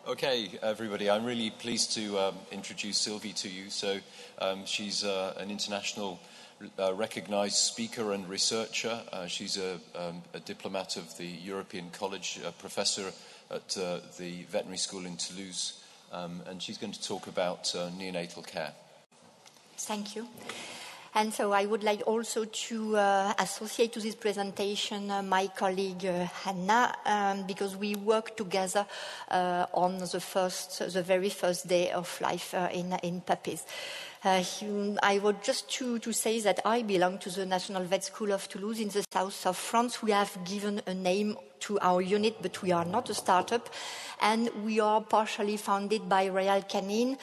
Okay, everybody, I'm really pleased to introduce Sylvie to you. So she's an international recognized speaker and researcher. She's a diplomat of the European College, a professor at the veterinary school in Toulouse, and she's going to talk about neonatal care. Thank you. And so I would like also to associate to this presentation my colleague Hannah, because we worked together on the very first day of life in puppies. I would just to say that I belong to the National Vet School of Toulouse in the south of France. We have given a name to our unit, but we are not a startup, and we are partially funded by Royal Canin.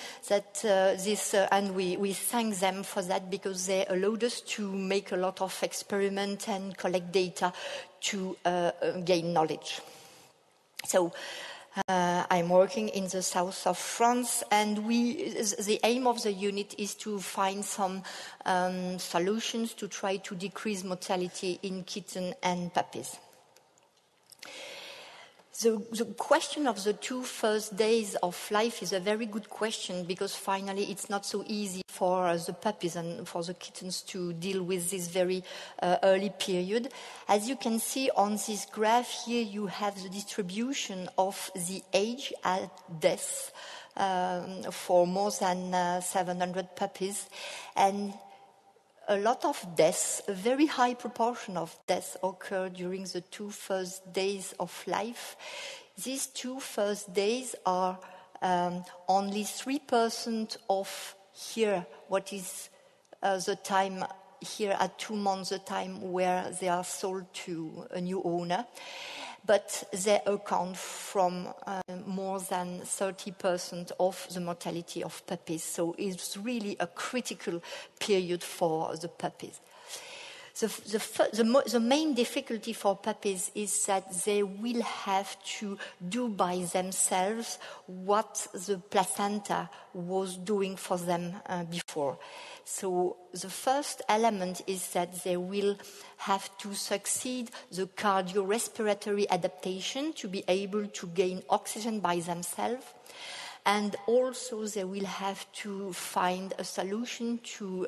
And we thank them for that, because they allowed us to make a lot of experiment and collect data to gain knowledge. So I'm working in the south of France, and the aim of the unit is to find some solutions to try to decrease mortality in kittens and puppies. The question of the 2 first days of life is a very good question, because finally it's not so easy for the puppies and for the kittens to deal with this very early period. As you can see on this graph here, you have the distribution of the age at death for more than 700 puppies. And a lot of deaths, a very high proportion of deaths occur during the 2 first days of life. These 2 first days are only 3% of here, what is the time here at 2 months, the time where they are sold to a new owner. But they account from more than 30% of the mortality of puppies. So it's really a critical period for the puppies. The main difficulty for puppies is that they will have to do by themselves what the placenta was doing for them before. So the first element is that they will have to succeed the cardiorespiratory adaptation to be able to gain oxygen by themselves. And also they will have to find a solution to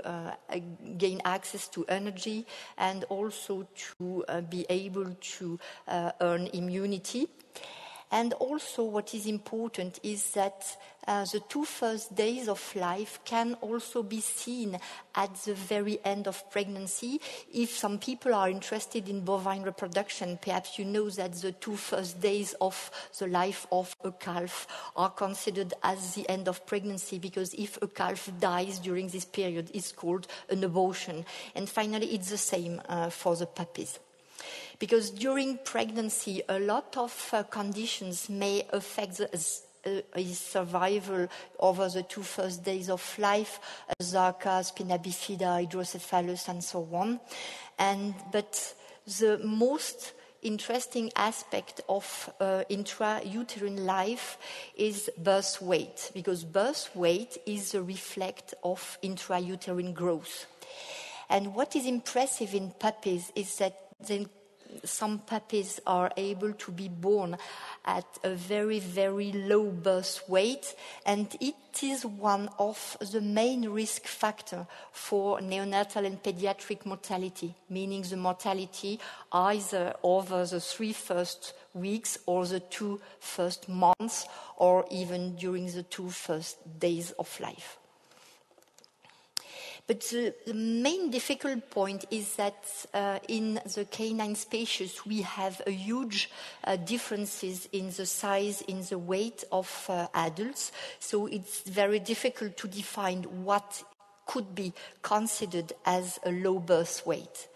gain access to energy, and also to be able to earn immunity. And also what is important is that the 2 first days of life can also be seen at the very end of pregnancy. If some people are interested in bovine reproduction, perhaps you know that the 2 first days of the life of a calf are considered as the end of pregnancy, because if a calf dies during this period, it's called an abortion. And finally, it's the same for the puppies. Because during pregnancy, a lot of conditions may affect his survival over the 2 first days of life, Zika, spina bifida, hydrocephalus, and so on. But the most interesting aspect of intrauterine life is birth weight, because birth weight is a reflect of intrauterine growth. And what is impressive in puppies is that some puppies are able to be born at a very, very low birth weight, and it is one of the main risk factors for neonatal and pediatric mortality, meaning the mortality either over the 3 first weeks or the 2 first months, or even during the 2 first days of life. But the main difficult point is that in the canine species we have a huge differences in the size, in the weight of adults. So it's very difficult to define what could be considered as a low birth weight.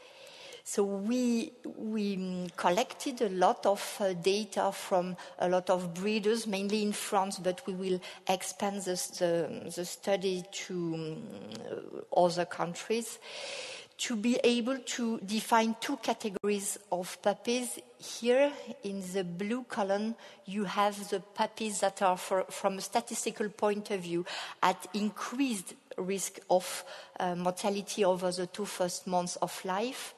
So we collected a lot of data from a lot of breeders, mainly in France, but we will expand the study to other countries, to be able to define 2 categories of puppies. Here in the blue column, you have the puppies that are, from a statistical point of view, at increased risk of mortality over the 2 first months of life.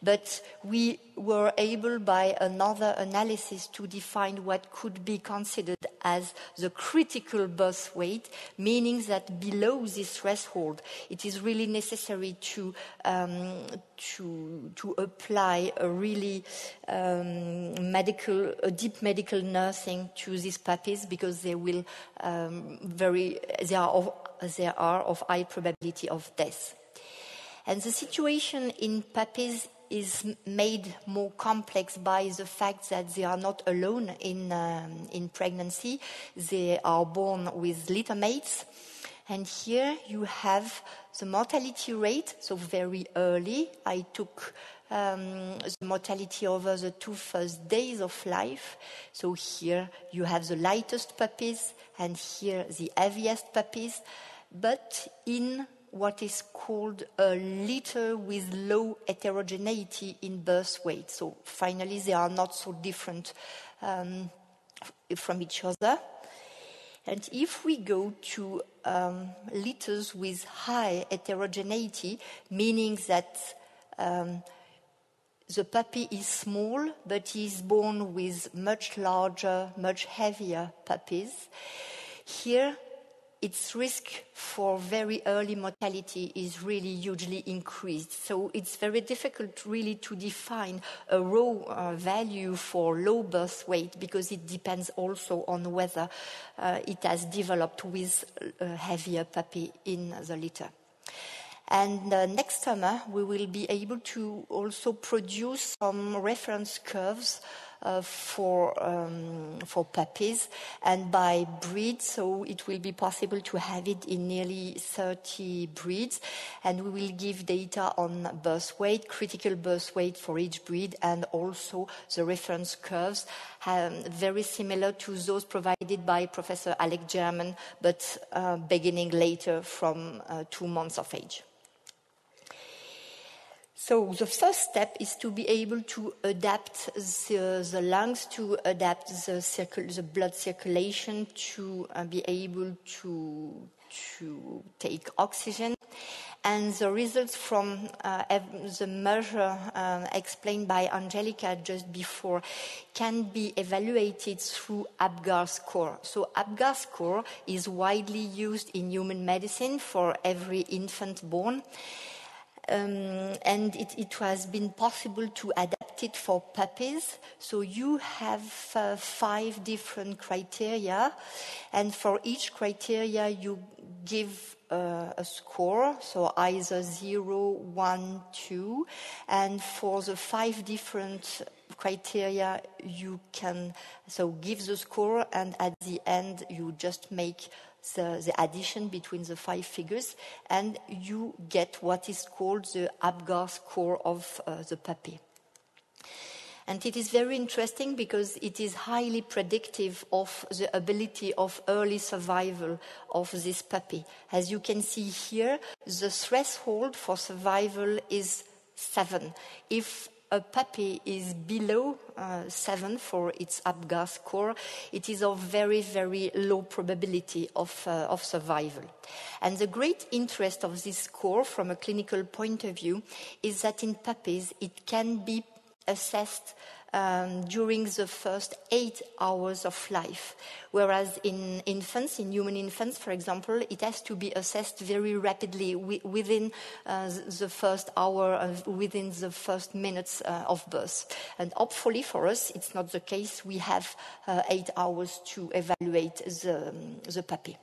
But we were able by another analysis to define what could be considered as the critical birth weight, meaning that below this threshold, it is really necessary to apply a really deep medical nursing to these puppies, because they will they are of high probability of death. And the situation in puppies is made more complex by the fact that they are not alone in pregnancy. They are born with littermates. And here you have the mortality rate, so very early. I took the mortality over the 2 first days of life. So here you have the lightest puppies, and here the heaviest puppies, but in what is called a litter with low heterogeneity in birth weight. So finally, they are not so different from each other. And if we go to litters with high heterogeneity, meaning that the puppy is small, but he is born with much larger, much heavier puppies, here its risk for very early mortality is really hugely increased. So it's very difficult really to define a raw value for low birth weight, because it depends also on whether it has developed with a heavier puppy in the litter. And next summer, we will be able to also produce some reference curves for puppies and by breed. So it will be possible to have it in nearly 30 breeds. And we will give data on birth weight, critical birth weight for each breed, and also the reference curves, very similar to those provided by Professor Alec German, but beginning later from 2 months of age. So the first step is to be able to adapt the lungs, to adapt the blood circulation, to be able to take oxygen. And the results from the measure explained by Angelica just before can be evaluated through Apgar score. So Apgar score is widely used in human medicine for every infant born. And it has been possible to adapt it for puppies. So you have 5 different criteria, and for each criteria you give a score, so either 0, 1, 2, and for the 5 different criteria you can give the score, and at the end you just make the addition between the 5 figures, and you get what is called the Apgar score of the puppy. And it is very interesting because it is highly predictive of the ability of early survival of this puppy. As you can see here, the threshold for survival is 7. If a puppy is below 7 for its Apgar score, it is of very, very low probability of survival. And the great interest of this score from a clinical point of view is that in puppies it can be assessed during the first 8 hours of life, whereas in infants, in human infants, for example, it has to be assessed very rapidly within the first hour, within the first minutes of birth. And hopefully for us, it's not the case. We have 8 hours to evaluate the puppy.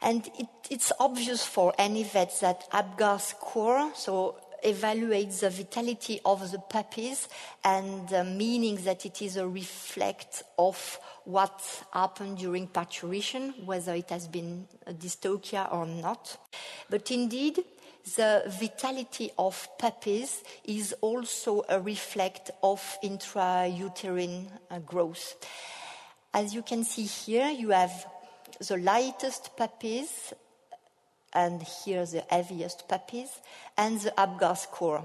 And it's obvious for any vet that Apgar score, so evaluates the vitality of the puppies, and meaning that it is a reflect of what happened during parturition, whether it has been a dystocia or not. But indeed, the vitality of puppies is also a reflect of intrauterine growth. As you can see here, you have the lightest puppies, and here the heaviest puppies, and the Apgar score.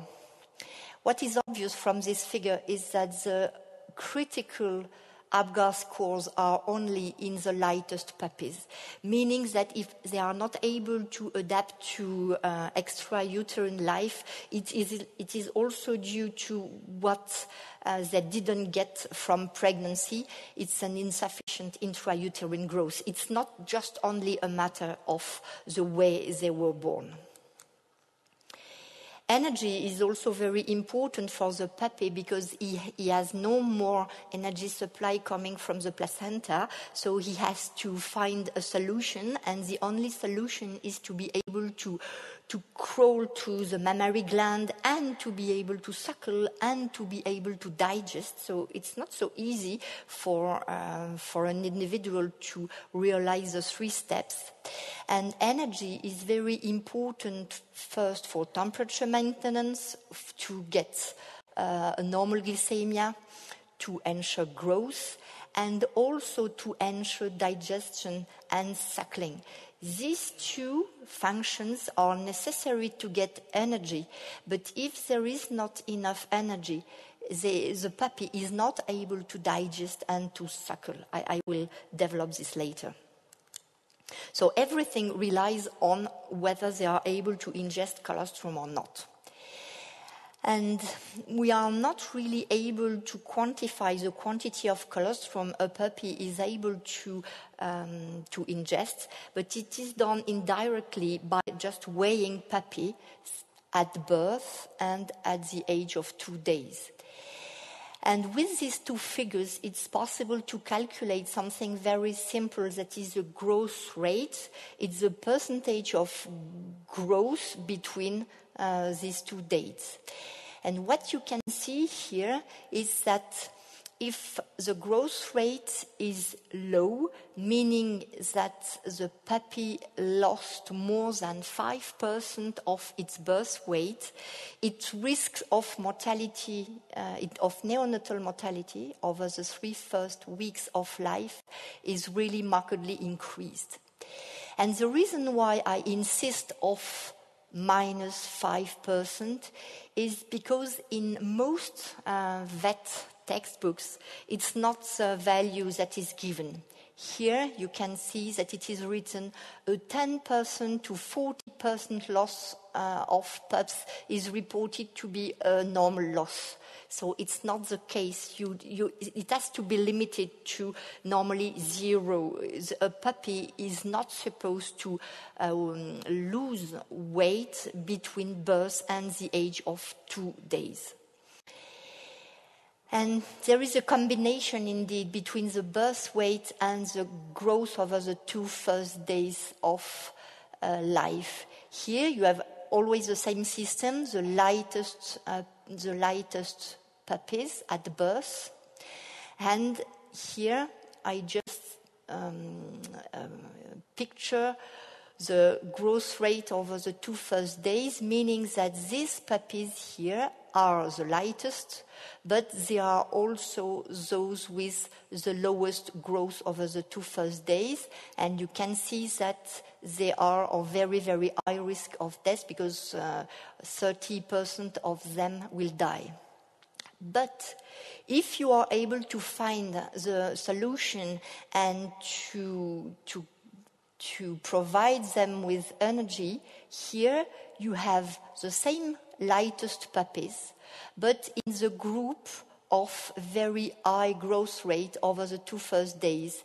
What is obvious from this figure is that the critical Apgar scores are only in the lightest puppies, meaning that if they are not able to adapt to extrauterine life, it is also due to what they didn't get from pregnancy. It's an insufficient intrauterine growth. It's not just only a matter of the way they were born. Energy is also very important for the puppy because he has no more energy supply coming from the placenta, so he has to find a solution, and the only solution is to be able to crawl to the mammary gland and to be able to suckle and to be able to digest. So it's not so easy for an individual to realize the 3 steps. And energy is very important first for temperature maintenance, to get a normal glycemia, to ensure growth, and also to ensure digestion and suckling. These 2 functions are necessary to get energy, but if there is not enough energy, the puppy is not able to digest and to suckle. I will develop this later. So everything relies on whether they are able to ingest colostrum or not. And we are not really able to quantify the quantity of colostrum a puppy is able to ingest, but it is done indirectly by just weighing puppy at birth and at the age of 2 days. And with these 2 figures, it's possible to calculate something very simple, that is the growth rate. It's the percentage of growth between these 2 dates. And what you can see here is that if the growth rate is low, meaning that the puppy lost more than 5% of its birth weight, its risk of mortality, of neonatal mortality over the 3 first weeks of life is really markedly increased. And the reason why I insist of minus 5% is because in most vet textbooks, it's not the value that is given. Here you can see that it is written a 10% to 40% loss of pups is reported to be a normal loss. So it's not the case. It has to be limited to normally 0. A puppy is not supposed to lose weight between birth and the age of 2 days. And there is a combination indeed between the birth weight and the growth over the 2 first days of life. Here you have always the same system, the lightest puppies at birth. And here I just picture the growth rate over the 2 first days, meaning that these puppies here are the lightest, but they are also those with the lowest growth over the 2 first days. And you can see that they are of very, very high risk of death because 30% of them will die. But if you are able to find the solution and to provide them with energy, here you have the same lightest puppies, but in the group of very high growth rate over the 2 first days,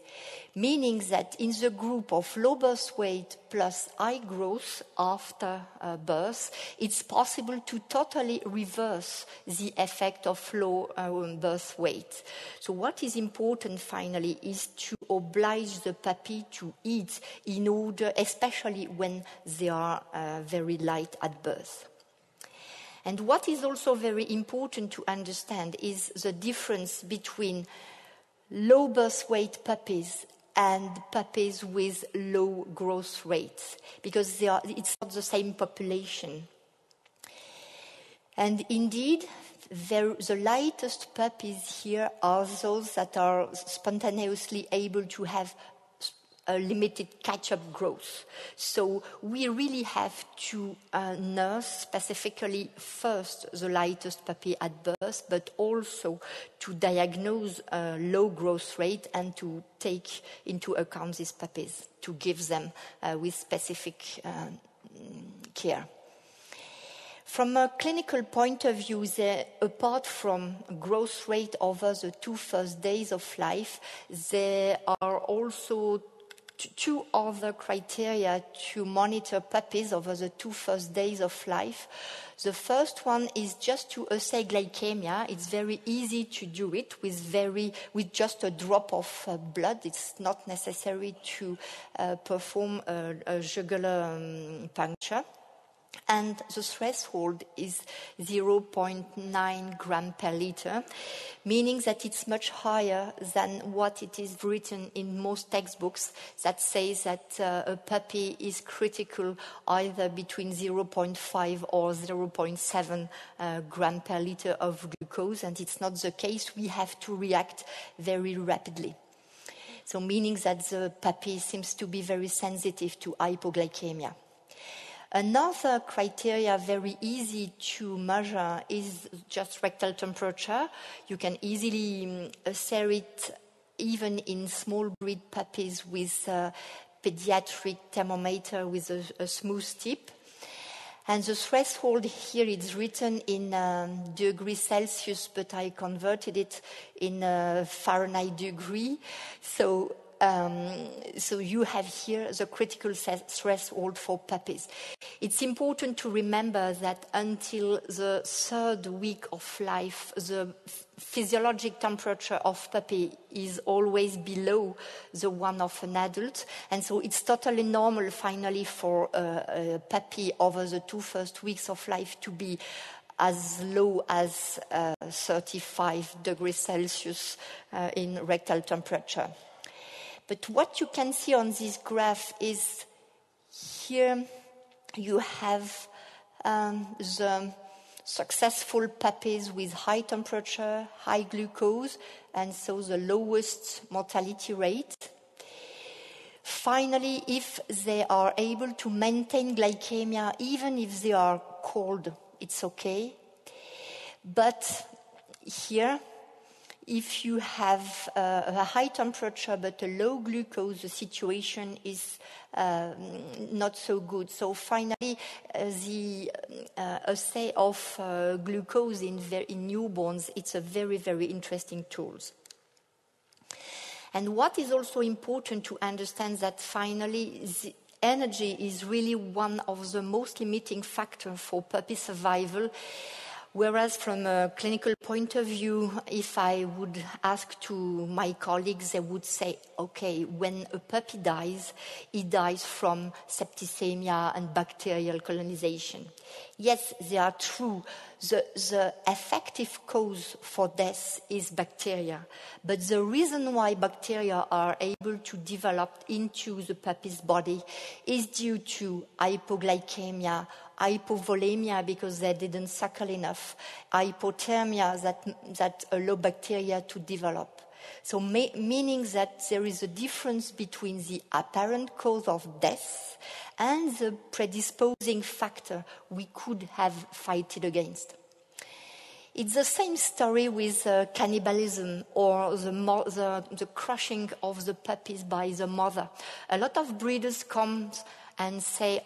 meaning that in the group of low birth weight plus high growth after birth, it's possible to totally reverse the effect of low birth weight. So what is important finally is to oblige the puppy to eat in order, especially when they are very light at birth. And what is also very important to understand is the difference between low birth weight puppies and puppies with low growth rates, because it's not the same population. And indeed, the lightest puppies here are those that are spontaneously able to have a limited catch-up growth. So we really have to nurse specifically first the lightest puppy at birth, but also to diagnose a low growth rate and to take into account these puppies, to give them with specific care. From a clinical point of view, apart from growth rate over the 2 first days of life, there are also two other criteria to monitor puppies over the 2 first days of life. The first one is just to assay glycemia. It's very easy to do it with just a drop of blood. It's not necessary to perform a jugular puncture. And the threshold is 0.9 gram per liter, meaning that it's much higher than what it is written in most textbooks that says that a puppy is critical either between 0.5 or 0.7 gram per liter of glucose, and it's not the case. We have to react very rapidly. So meaning that the puppy seems to be very sensitive to hypoglycemia. Another criteria very easy to measure is just rectal temperature. You can easily assay it even in small breed puppies with a pediatric thermometer with a smooth tip. And the threshold here is written in degrees Celsius, but I converted it in Fahrenheit degree. So you have here the critical threshold for puppies. It's important to remember that until the 3rd week of life, the physiologic temperature of puppy is always below the one of an adult. And so it's totally normal, finally, for a puppy over the 2 first weeks of life to be as low as 35 degrees Celsius in rectal temperature. But what you can see on this graph is here you have the successful puppies with high temperature, high glucose, and so the lowest mortality rate. Finally, if they are able to maintain glycemia, even if they are cold, it's okay. But here, if you have a high temperature but a low glucose, the situation is not so good. So finally, the assay of glucose in newborns, it's a very, very interesting tool. And what is also important to understand that finally, the energy is really one of the most limiting factors for puppy survival. Whereas from a clinical point of view, if I would ask to my colleagues, they would say, okay, when a puppy dies, he dies from septicemia and bacterial colonization. Yes, they are true. The effective cause for death is bacteria. But the reason why bacteria are able to develop into the puppy's body is due to hypoglycemia, hypovolemia because they didn't suckle enough, hypothermia that allow bacteria to develop. So meaning that there is a difference between the apparent cause of death and the predisposing factor we could have fighted against. It's the same story with cannibalism or the crushing of the puppies by the mother. A lot of breeders come and say,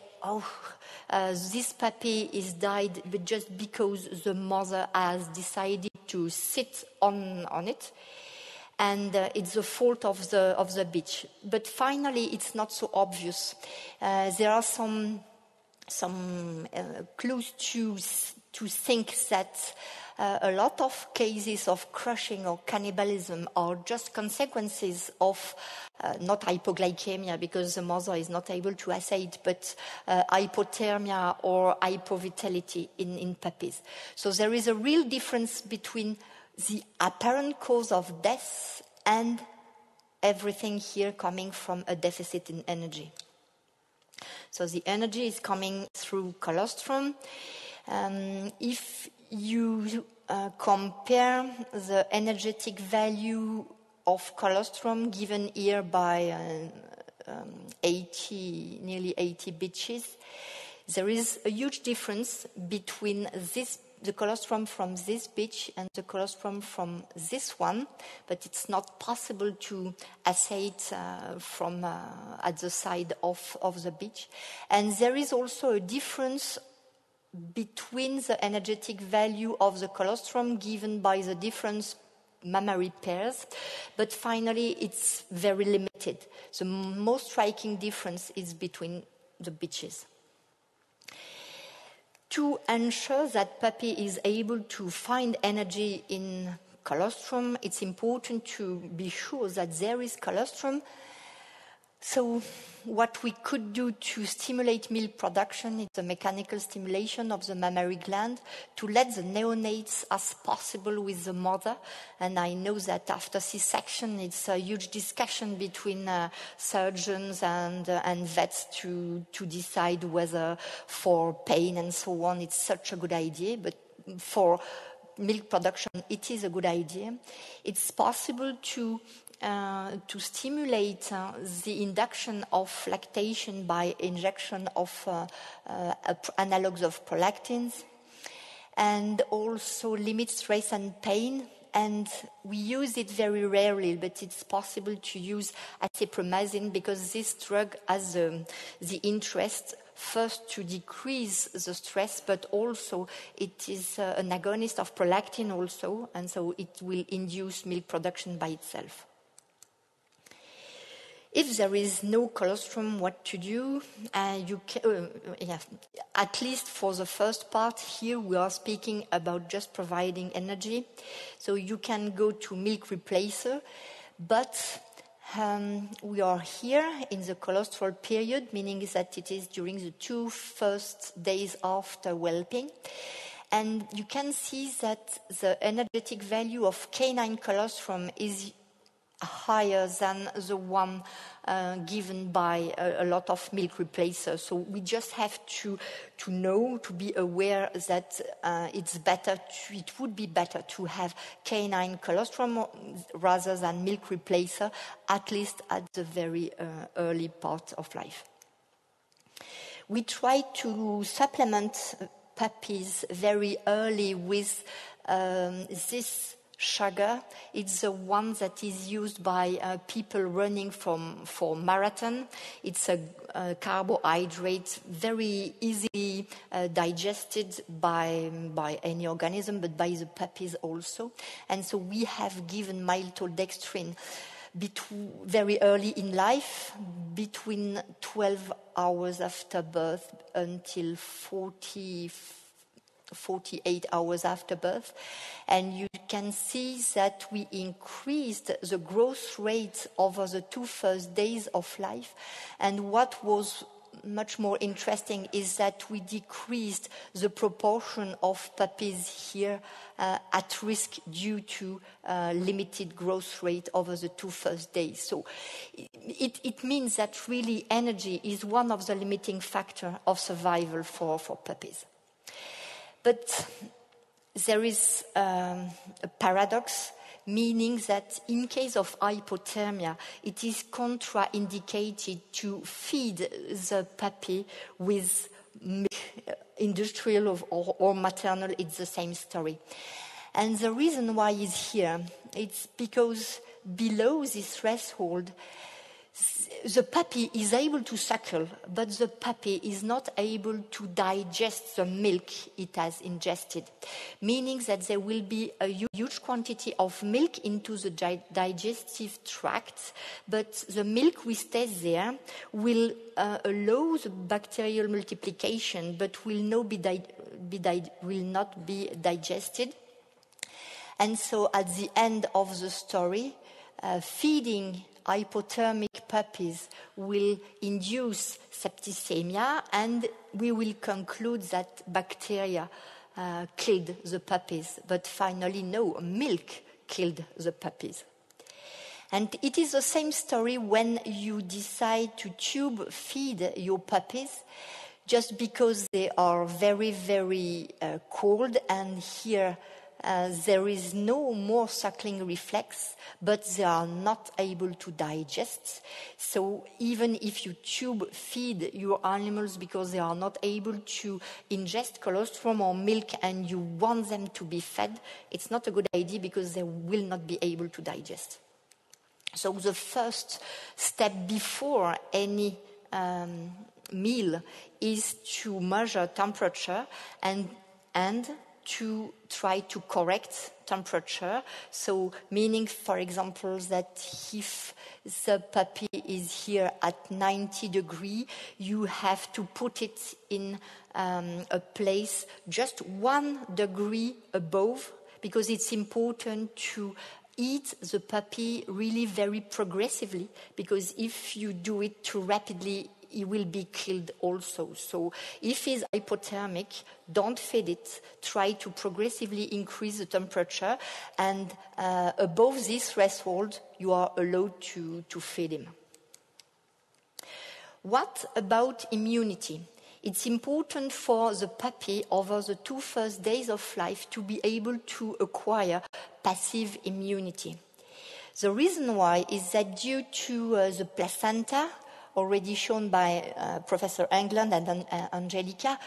this puppy is died but just because the mother has decided to sit on it. And it's the fault of the bitch. But finally, it's not so obvious. There are some clues to think that a lot of cases of crushing or cannibalism are just consequences of not hypoglycemia because the mother is not able to assay it, but hypothermia or hypovitality in puppies. So there is a real difference between the apparent cause of death and everything here coming from a deficit in energy. So the energy is coming through colostrum. If you compare the energetic value of colostrum given here by nearly 80 bitches. There is a huge difference between the colostrum from this bitch and the colostrum from this one, but it's not possible to assay it from at the side of the bitch. And there is also a difference between the energetic value of the colostrum given by the different mammary pairs, but finally it's very limited. The most striking difference is between the bitches. To ensure that puppy is able to find energy in colostrum, it's important to be sure that there is colostrum. So what we could do to stimulate milk production is a mechanical stimulation of the mammary gland to let the neonates as possible with the mother. And I know that after C-section, it's a huge discussion between surgeons and vets to decide whether for pain and so on, it's such a good idea. But for milk production, it is a good idea. It's possible to stimulate the induction of lactation by injection of analogs of prolactins, and also limit stress and pain. And we use it very rarely, but it's possible to use acepromazine because this drug has the interest first to decrease the stress, but also it is an agonist of prolactin also, and so it will induce milk production by itself. If there is no colostrum, what to do? At least for the first part, here we are speaking about just providing energy. So you can go to milk replacer, but we are here in the colostral period, meaning that it is during the 2 first days after whelping. And you can see that the energetic value of canine colostrum is higher than the one given by a lot of milk replacers. So we just have to know, to be aware that it would be better to have canine colostrum rather than milk replacer, at least at the very early part of life. We try to supplement puppies very early with this sugar. It's the one that is used by people running for marathon. It's a carbohydrate, very easily digested by any organism, but by the puppies also. And so we have given maltodextrin very early in life, between 12 hours after birth until 48 hours after birth. And you can see that we increased the growth rate over the 2 first days of life. And what was much more interesting is that we decreased the proportion of puppies here at risk due to limited growth rate over the 2 first days. So it means that really energy is one of the limiting factors of survival for puppies. But there is a paradox, meaning that in case of hypothermia, it is contraindicated to feed the puppy with milk, industrial or maternal. It's the same story. And the reason why is here, it's because below this threshold, the puppy is able to suckle, but the puppy is not able to digest the milk it has ingested, meaning that there will be a huge quantity of milk into the digestive tract, but the milk which stays there will allow the bacterial multiplication, but will not be digested. And so at the end of the story, feeding hypothermic puppies will induce septicemia, and we will conclude that bacteria killed the puppies. But finally, no, milk killed the puppies. And it is the same story when you decide to tube feed your puppies, just because they are very, very cold, and here there is no more suckling reflex, but they are not able to digest. So even if you tube feed your animals because they are not able to ingest colostrum or milk and you want them to be fed, it's not a good idea because they will not be able to digest. So the first step before any meal is to measure temperature and to try to correct temperature. So meaning, for example, that if the puppy is here at 90 degrees, you have to put it in a place just 1 degree above, because it's important to eat the puppy really very progressively, because if you do it too rapidly, he will be killed also. So if he's hypothermic, don't feed it. Try to progressively increase the temperature, and above this threshold, you are allowed to feed him. What about immunity? It's important for the puppy over the 2 first days of life to be able to acquire passive immunity. The reason why is that due to the placenta, already shown by Professor England and Angelica,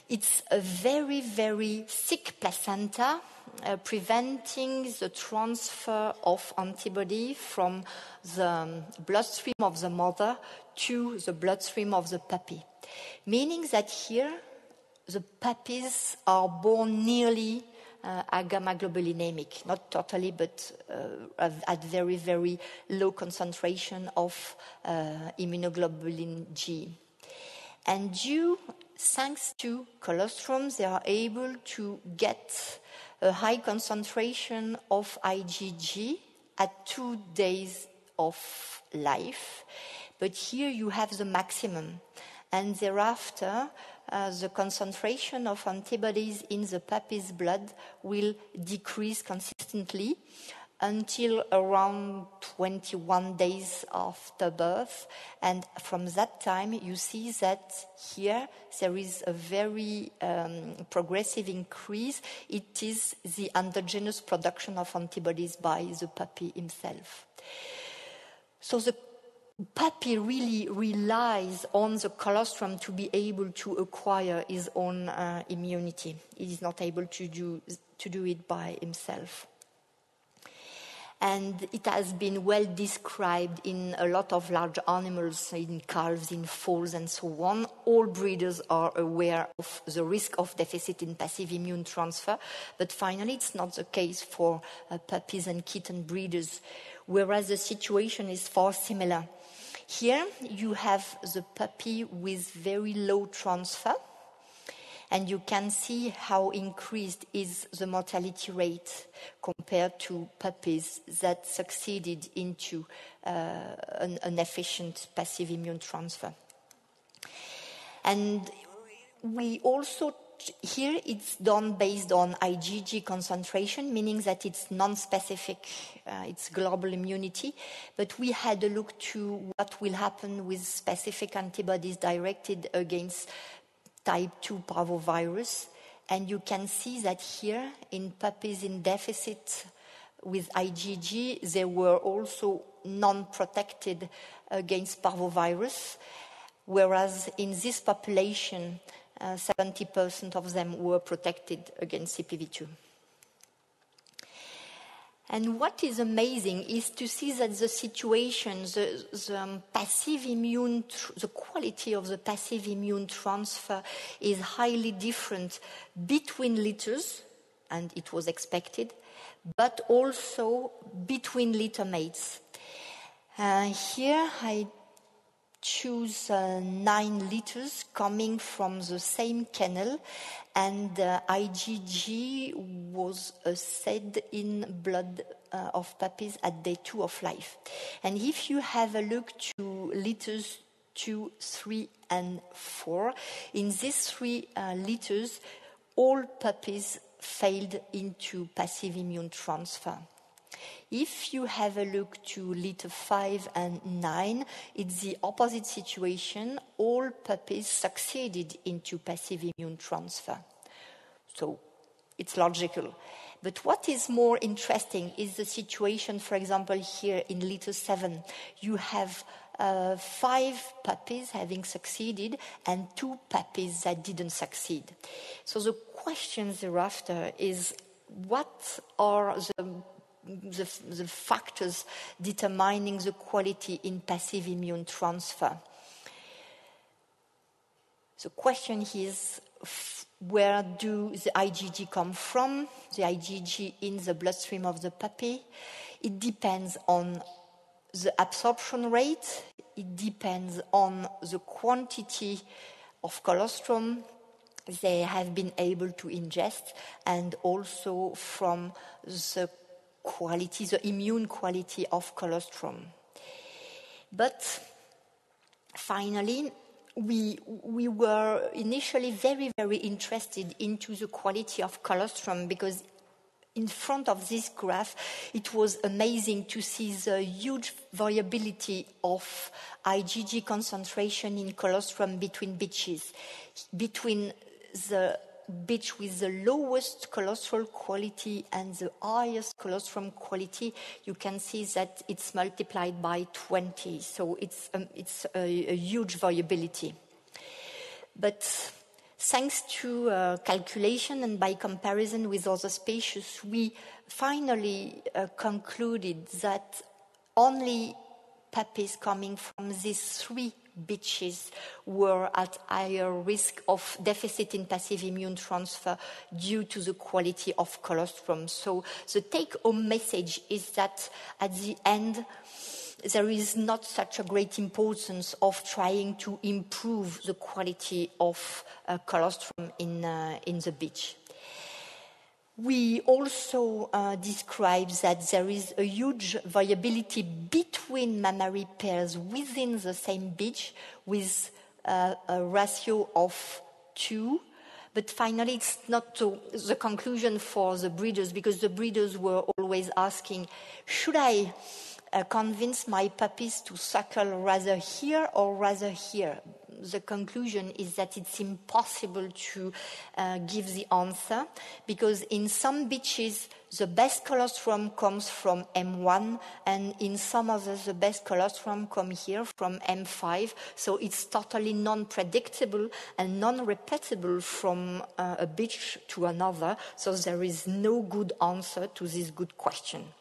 it's a very, very thick placenta, preventing the transfer of antibody from the bloodstream of the mother to the bloodstream of the puppy. Meaning that here, the puppies are born nearly gamma-globulinemic, not totally, but at very, very low concentration of immunoglobulin G. And thanks to colostrum, they are able to get a high concentration of IgG at 2 days of life. But here you have the maximum. And thereafter, the concentration of antibodies in the puppy's blood will decrease consistently until around 21 days after birth. And from that time, you see that here there is a very progressive increase. It is the endogenous production of antibodies by the puppy himself. So the puppy really relies on the colostrum to be able to acquire his own immunity. He is not able to do it by himself. And it has been well described in a lot of large animals, in calves, in foals, and so on. All breeders are aware of the risk of deficit in passive immune transfer, but finally it's not the case for puppies and kitten breeders, whereas the situation is far similar. Here you have the puppy with very low transfer, and you can see how increased is the mortality rate compared to puppies that succeeded into an efficient passive immune transfer. And we also, here it's done based on IgG concentration, meaning that it's non-specific, it's global immunity. But we had a look to what will happen with specific antibodies directed against type 2 parvovirus. And you can see that here in puppies in deficit with IgG, they were also non-protected against parvovirus, whereas in this population, 70% of them were protected against CPV2. And what is amazing is to see that the situation, the passive immune, the quality of the passive immune transfer is highly different between litters, and it was expected, but also between litter mates. Here I choose 9 litters coming from the same kennel, and IgG was assayed in blood of puppies at day 2 of life. And if you have a look to litters 2, 3, and 4, in these 3 litters, all puppies failed into passive immune transfer. If you have a look to litter 5 and 9, it's the opposite situation. All puppies succeeded into passive immune transfer. So it's logical. But what is more interesting is the situation, for example, here in litter 7. You have 5 puppies having succeeded and 2 puppies that didn't succeed. So the question thereafter is, what are the factors determining the quality in passive immune transfer? The question is, where do the IgG come from? The IgG in the bloodstream of the puppy. It depends on the absorption rate. It depends on the quantity of colostrum they have been able to ingest, and also from the quality, the immune quality of colostrum. But finally, we were initially very, very interested into the quality of colostrum, because in front of this graph, it was amazing to see the huge variability of IgG concentration in colostrum between bitches. Between the bitch with the lowest cholesterol quality and the highest colostrum quality, you can see that it's multiplied by 20. So it's a huge variability. But thanks to calculation and by comparison with other species, we finally concluded that only puppies coming from these 3 bitches were at higher risk of deficit in passive immune transfer due to the quality of colostrum. So the take-home message is that at the end, there is not such a great importance of trying to improve the quality of colostrum in the bitch. We also describe that there is a huge variability between mammary pairs within the same bitch with a ratio of 2. But finally, it's not the conclusion for the breeders, because the breeders were always asking, should I convince my puppies to suckle rather here or rather here? The conclusion is that it's impossible to give the answer, because in some bitches the best colostrum comes from M1, and in some others the best colostrum comes here from M5. So it's totally non-predictable and non-repeatable from a bitch to another. So there is no good answer to this good question.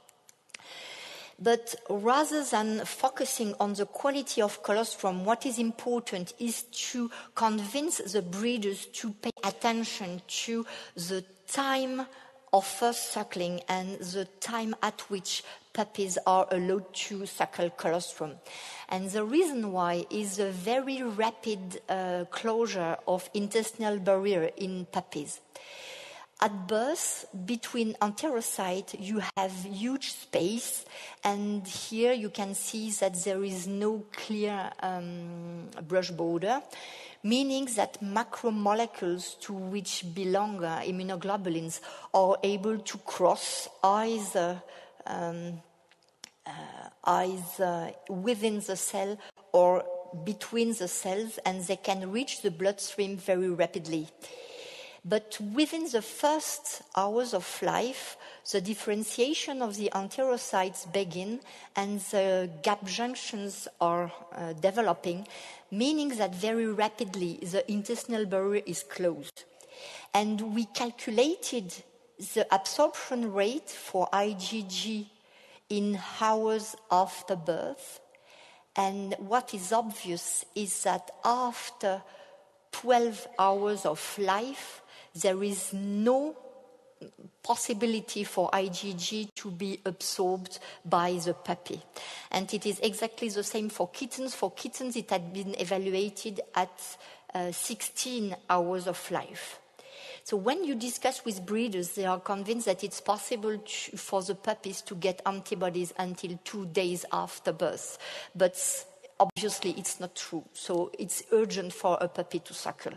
But rather than focusing on the quality of colostrum, what is important is to convince the breeders to pay attention to the time of first suckling and the time at which puppies are allowed to suckle colostrum. And the reason why is a very rapid closure of intestinal barrier in puppies. At birth, between enterocytes, you have huge space, and here you can see that there is no clear brush border, meaning that macromolecules to which belong immunoglobulins are able to cross either within the cell or between the cells, and they can reach the bloodstream very rapidly. But within the first hours of life, the differentiation of the enterocytes begin and the gap junctions are developing, meaning that very rapidly the intestinal barrier is closed. And we calculated the absorption rate for IgG in hours after birth. And what is obvious is that after 12 hours of life, there is no possibility for IgG to be absorbed by the puppy. And it is exactly the same for kittens. For kittens, it had been evaluated at 16 hours of life. So when you discuss with breeders, they are convinced that it's possible for the puppies to get antibodies until 2 days after birth. But obviously, it's not true. So it's urgent for a puppy to suckle.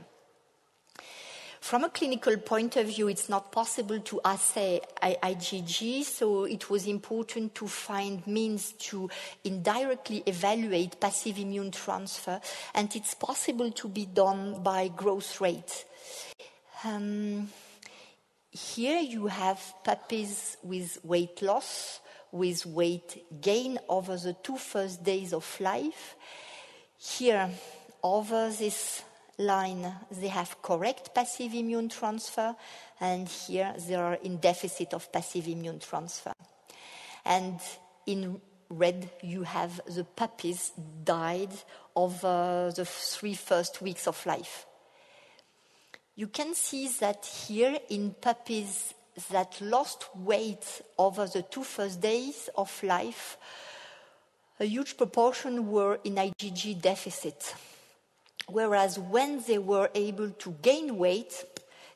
From a clinical point of view, it's not possible to assay IgG, so it was important to find means to indirectly evaluate passive immune transfer, and it's possible to be done by growth rate. Here you have puppies with weight loss, with weight gain over the 2 first days of life. Here, over this line, they have correct passive immune transfer, and here they are in deficit of passive immune transfer. And in red, you have the puppies died over the 3 first weeks of life. You can see that here in puppies that lost weight over the 2 first days of life, a huge proportion were in IgG deficit. Whereas when they were able to gain weight,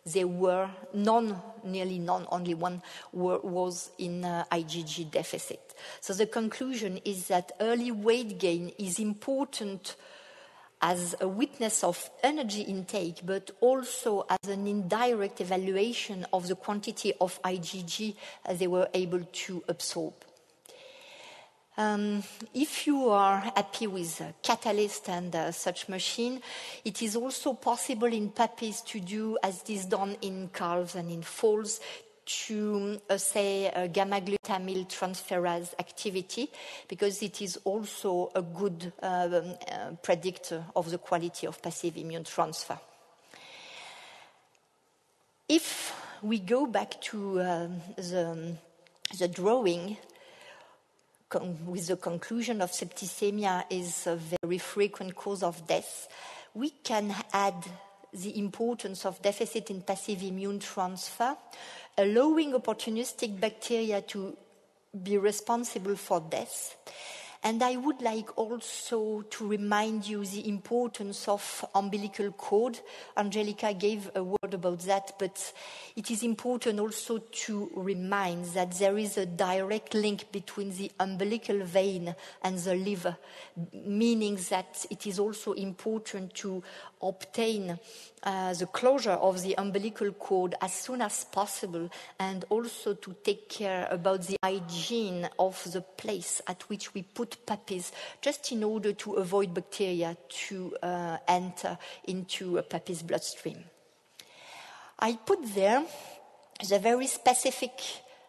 they were nearly none, only one was in IgG deficit. So the conclusion is that early weight gain is important as a witness of energy intake, but also as an indirect evaluation of the quantity of IgG they were able to absorb. If you are happy with catalyst and such machine, it is also possible in puppies to do as is done in calves and in foals, to say gamma-glutamyl transferase activity, because it is also a good predictor of the quality of passive immune transfer. If we go back to the drawing, with the conclusion of septicemia is a very frequent cause of death, we can add the importance of deficit in passive immune transfer, allowing opportunistic bacteria to be responsible for death. And I would like also to remind you the importance of umbilical cord. Angelica gave a word about that, but it is important also to remind that there is a direct link between the umbilical vein and the liver, meaning that it is also important to obtain the closure of the umbilical cord as soon as possible, and also to take care about the hygiene of the place at which we put puppies, just in order to avoid bacteria to enter into a puppy's bloodstream. I put there the very specific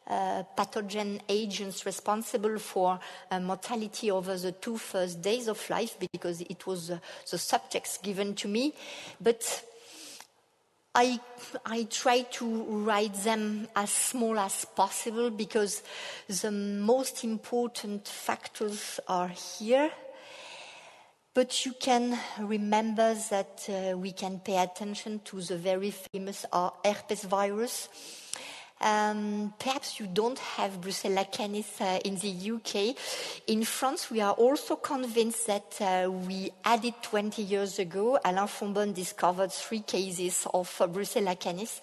pathogen agents responsible for mortality over the 2 first days of life, because it was the subjects given to me. But I try to write them as small as possible, because the most important factors are here. But you can remember that we can pay attention to the very famous herpes virus. Perhaps you don't have Brucella canis in the UK. In France, we are also convinced that we had it 20 years ago. Alain Fonbonne discovered 3 cases of Brucella canis.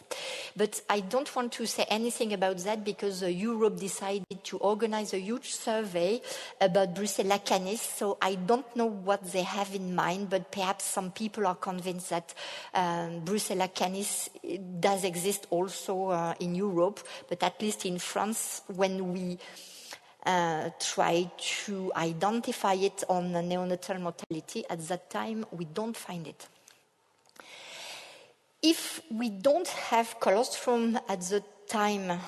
But I don't want to say anything about that, because Europe decided to organize a huge survey about Brucella canis. So I don't know what they have in mind, but perhaps some people are convinced that Brucella canis does exist also in Europe. But at least in France, when we try to identify it on neonatal mortality, at that time, we don't find it. If we don't have colostrum at the time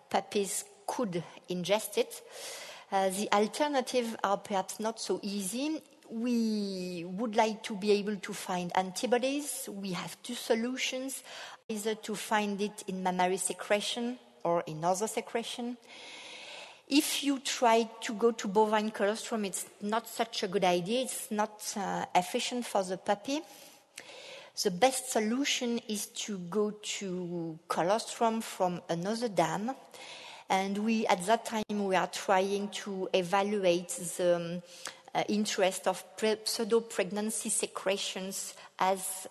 puppies could ingest it, the alternatives are perhaps not so easy. We would like to be able to find antibodies. We have 2 solutions, either to find it in mammary secretion or in other secretion. If you try to go to bovine colostrum, it's not such a good idea. It's not efficient for the puppy. The best solution is to go to colostrum from another dam. And at that time, we are trying to evaluate the interest of pseudo-pregnancy secretions as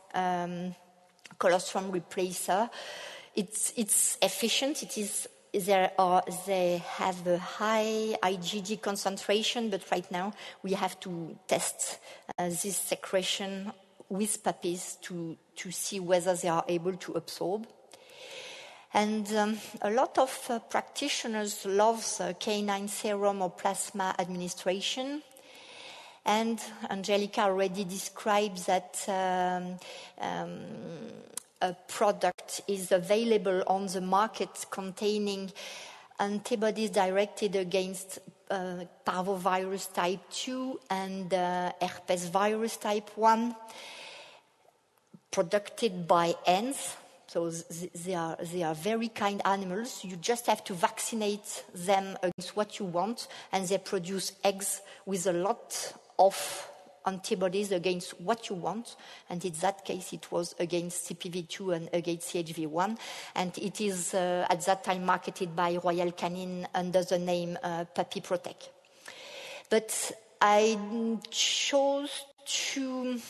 colostrum replacer. It's efficient. They have a high IgG concentration, but right now we have to test this secretion with puppies to see whether they are able to absorb. And a lot of practitioners love canine serum or plasma administration. And Angelica already described that product is available on the market containing antibodies directed against parvovirus type 2 and herpes virus type 1, produced by hens. So they are very kind animals. You just have to vaccinate them against what you want, and they produce eggs with a lot of antibodies against what you want. And in that case, it was against CPV2 and against CHV1. And it is at that time marketed by Royal Canin under the name Puppy Protect. But I chose to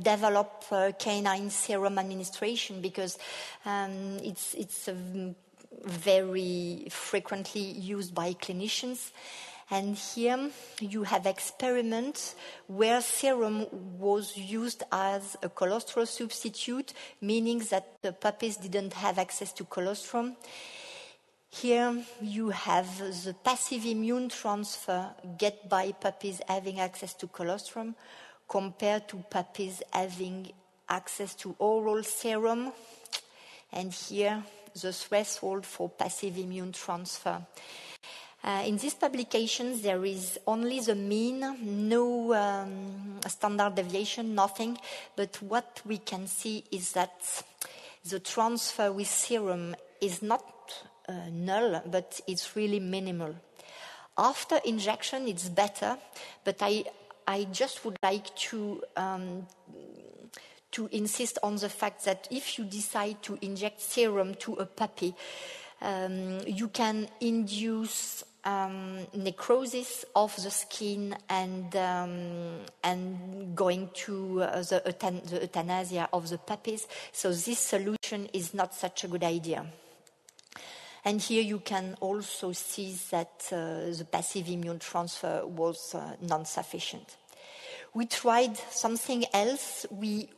develop canine serum administration because it's very frequently used by clinicians. And here you have experiments where serum was used as a colostrum substitute, meaning that the puppies didn't have access to colostrum. Here you have the passive immune transfer get by puppies having access to colostrum compared to puppies having access to oral serum. And here the threshold for passive immune transfer. In these publications, there is only the mean, no standard deviation, nothing. But what we can see is that the transfer with serum is not null, but it's really minimal. After injection, it's better, but I just would like to insist on the fact that if you decide to inject serum to a puppy, you can induce necrosis of the skin and going to the euthanasia of the puppies. So this solution is not such a good idea. And here you can also see that the passive immune transfer was non-sufficient. We tried something else. We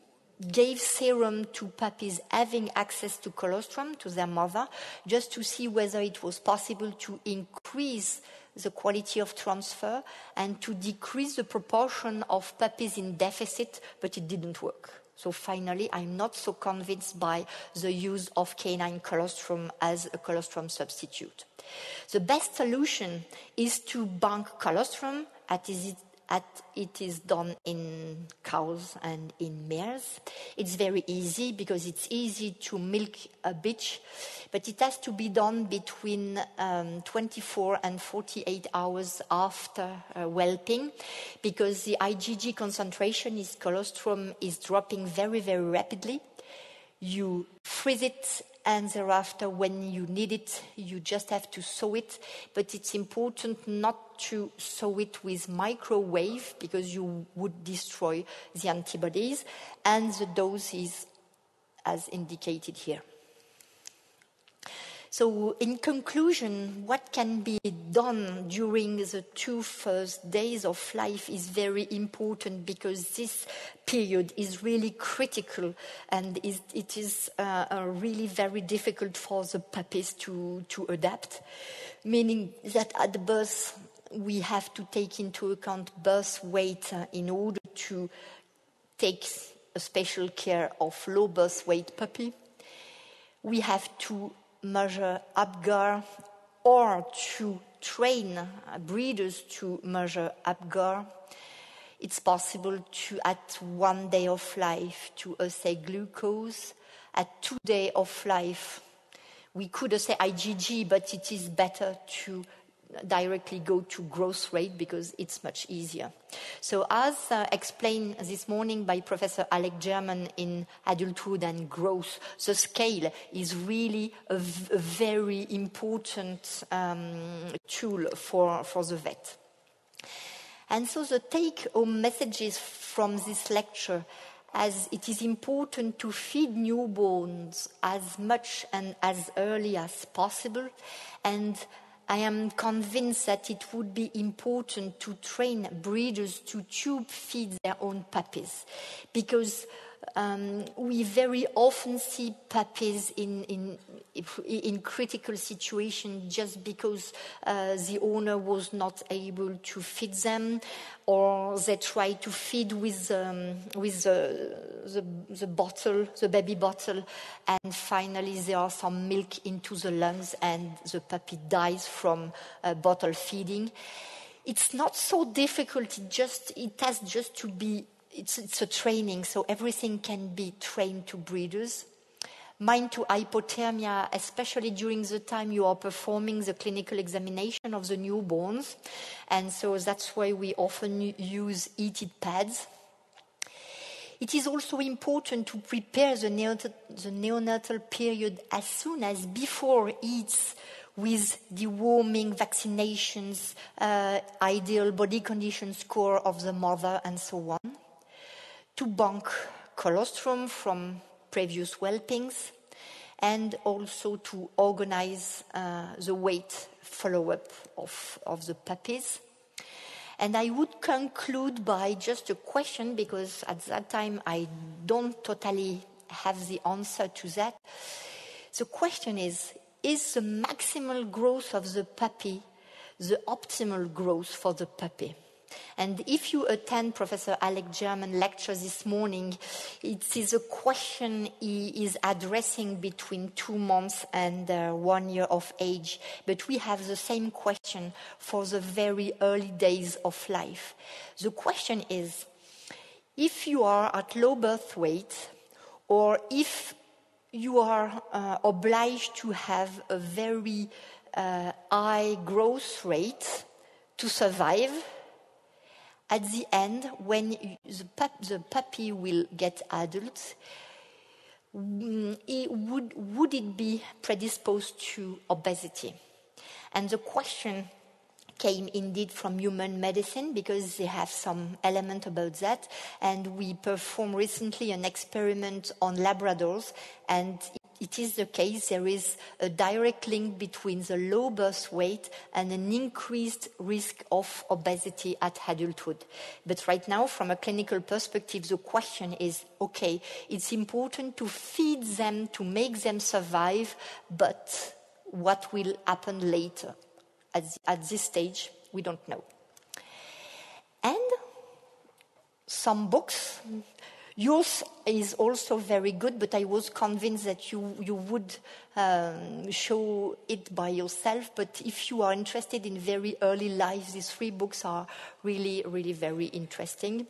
gave serum to puppies having access to colostrum, to their mother, just to see whether it was possible to increase the quality of transfer and to decrease the proportion of puppies in deficit, but it didn't work. So finally, I'm not so convinced by the use of canine colostrum as a colostrum substitute. The best solution is to bank colostrum it is done in cows and in mares. It's very easy because it's easy to milk a bitch, but it has to be done between 24 and 48 hours after whelping because the IgG concentration in colostrum is dropping very, very rapidly. You freeze it, and thereafter, when you need it, you just have to sew it. But it's important not to sew it with microwave because you would destroy the antibodies. And the dose is as indicated here. So in conclusion, what can be done during the 2 first days of life is very important because this period is really critical and it is really very difficult for the puppies to adapt, meaning that at birth we have to take into account birth weight in order to take a special care of low birth weight puppy. We have to measure APGAR or to train breeders to measure APGAR. It's possible to, at 1 day of life, to assay glucose. At 2 days of life, we could assay IgG, but it is better to directly go to growth rate because it's much easier. So as explained this morning by Professor Alec German in Adulthood and Growth, the scale is really a very important tool for the vet. And so the take-home messages from this lecture, as it is important to feed newborns as much and as early as possible, and I am convinced that it would be important to train breeders to tube feed their own puppies because We very often see puppies in critical situations just because the owner was not able to feed them, or they try to feed with the bottle, the baby bottle, and finally there are some milk into the lungs and the puppy dies from bottle feeding. It's not so difficult. It has just to be. It's a training, so everything can be trained to breeders. Mind to hypothermia, especially during the time you are performing the clinical examination of the newborns. And so that's why we often use heated pads. It is also important to prepare the neonatal period as soon as before eats with deworming, vaccinations, ideal body condition score of the mother, and so on. To bank colostrum from previous whelpings, and also to organize the weight follow-up of the puppies. And I would conclude by just a question, because at that time I don't totally have the answer to that. The question is the maximal growth of the puppy the optimal growth for the puppy? And if you attend Professor Alec German's lecture this morning, it is a question he is addressing between 2 months and 1 year of age. But we have the same question for the very early days of life. The question is, if you are at low birth weight, or if you are obliged to have a very high growth rate to survive, at the end, when the puppy will get adult, would it be predisposed to obesity? And the question came indeed from human medicine, because they have some element about that. And we performed recently an experiment on Labradors, and it is the case. There is a direct link between the low birth weight and an increased risk of obesity at adulthood. But right now, from a clinical perspective, the question is, okay, it's important to feed them, to make them survive, but what will happen later? At this stage, we don't know. And some books. Yours is also very good, but I was convinced that you would show it by yourself. But if you are interested in very early life, these 3 books are really, really very interesting.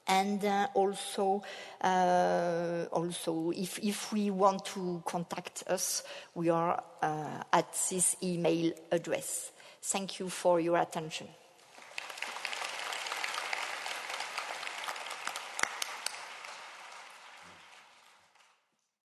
And also, if we want to contact us, we are at this email address. Thank you for your attention.